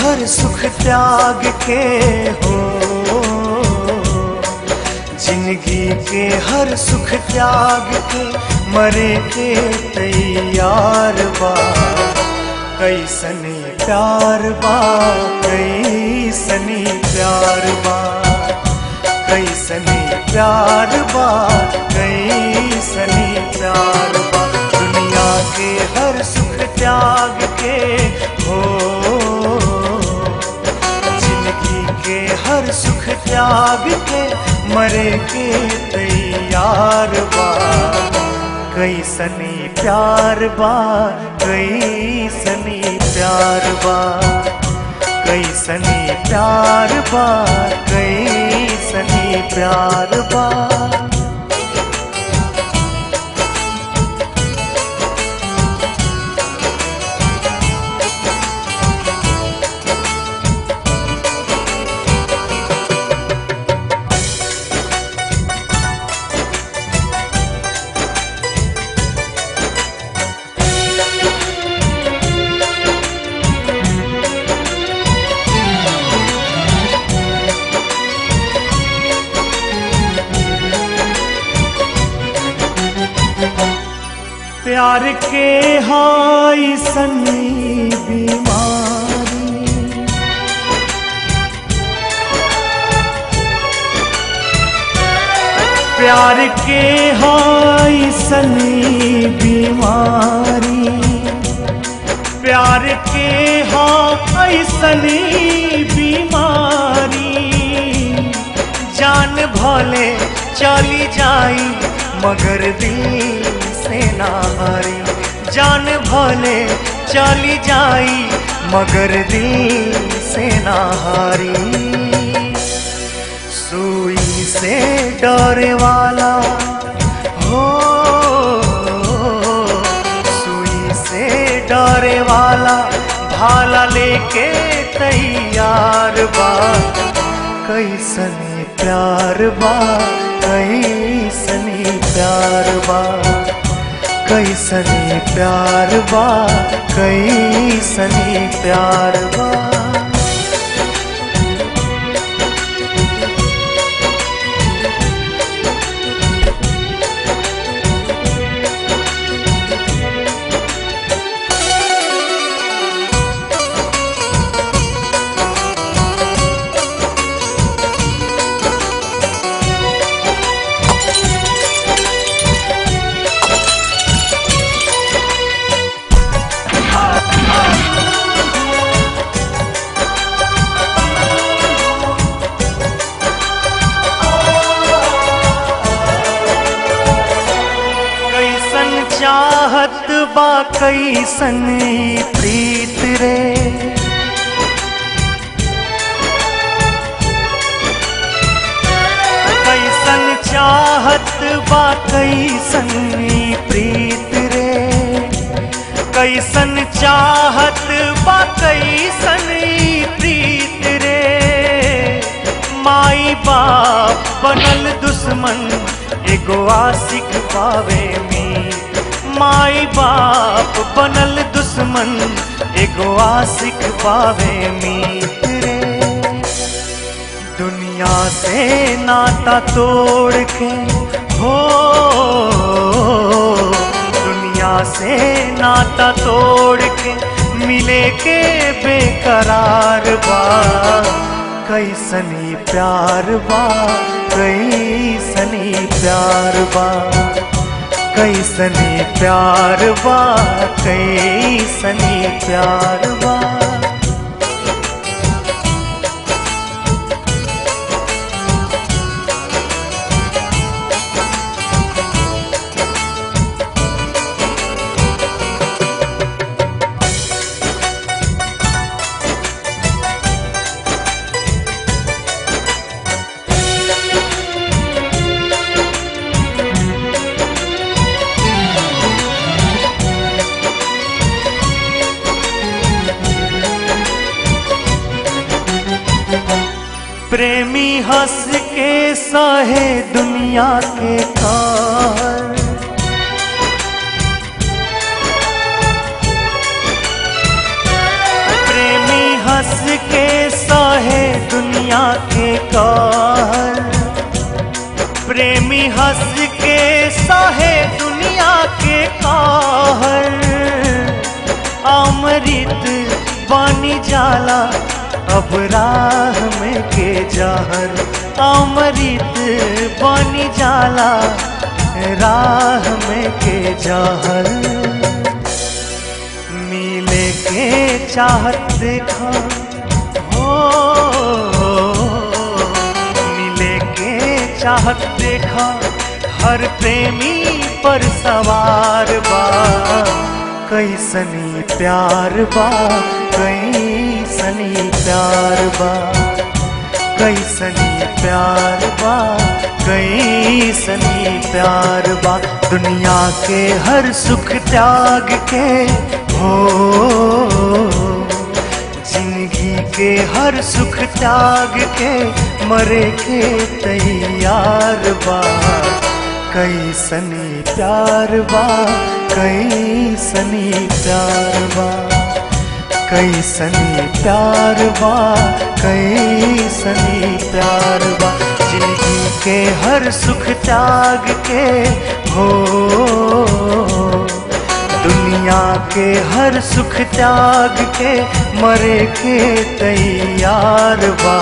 हर सुख त्याग के हो, जिंदगी के हर सुख त्याग के मरे के तैयार बा। कैसनी प्यार बा, कैसनी प्यार बा, कैसनी प्यार बा, कैसनी प्यार बा। दुनिया के हर सुख त्याग के हो, जिंदगी के हर सुख त्याग के मरे के तैयार बा। कैसनी प्यार बा, कैसनी प्यार बा, कैसनी प्यार बा, कैसनी प्यार बा। प्यार के हाय सनी बीमारी, प्यार के हाय सनी बीमारी, प्यार के हाय सनी बीमारी। जान भले चली जाई मगर दिल से ना हारी, जान भले चली जाई मगर दिल से ना हारी। सुई से डरे वाला हो, सुई से डरे वाला भाला लेके तैयार बा। कैसनी प्यार बा, कैसनी प्यार बा, कैसनी प्यार बा, कैसनी प्यार बा। चाहत बा कैसन प्रीत रे, कैसन चाहत बा कैसन प्रीत रे, कैसन चाहत बा कैसन प्रीत रे। माई बाप बनल दुश्मन एगो आशिक पावे मीत, माई बाप बनल दुश्मन एगो आशिक पावे मीत रे। दुनिया से नाता तोड़ के हो, दुनिया से नाता तोड़ के मिले के बेकरार बा। कैसनी प्यार बा, कैसनी प्यार बा, कैसनी प्यार बा, कैसनी प्यार बा। प्रेमी हंस के सहे दुनिया के कार, प्रेमी हंस हंस के सहे दुनिया के कहर, अमृत बनी जाला अब राह में के जहर, अमृत बनी जाला राह में के जहर। मिले के चाहत देखा हो, मिले के चाहत देखा हर प्रेमी पर सवार बा। कैसनी प्यार बा, कैसनी प्यार बा, कैसनी प्यार बा, कैसनी प्यार बा। दुनिया के हर सुख त्याग के हो, जिंदगी के हर सुख त्याग के मरे के तैयार बा। कैसनी प्यार बा, कैसनी प्यार बा, कैसनी प्यार बा, कैसनी प्यार बा। जिंदगी के हर सुख त्याग के हो, दुनिया के हर सुख त्याग के मरे के तैयार बा।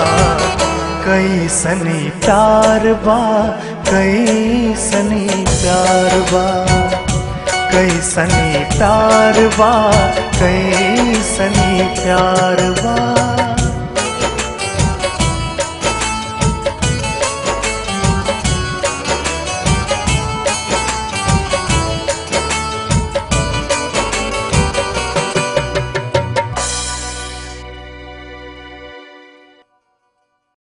कैसनी प्यार बा, कैसनी प्यार बा, कैसनी प्यार बा, कैसनी प्यार बा।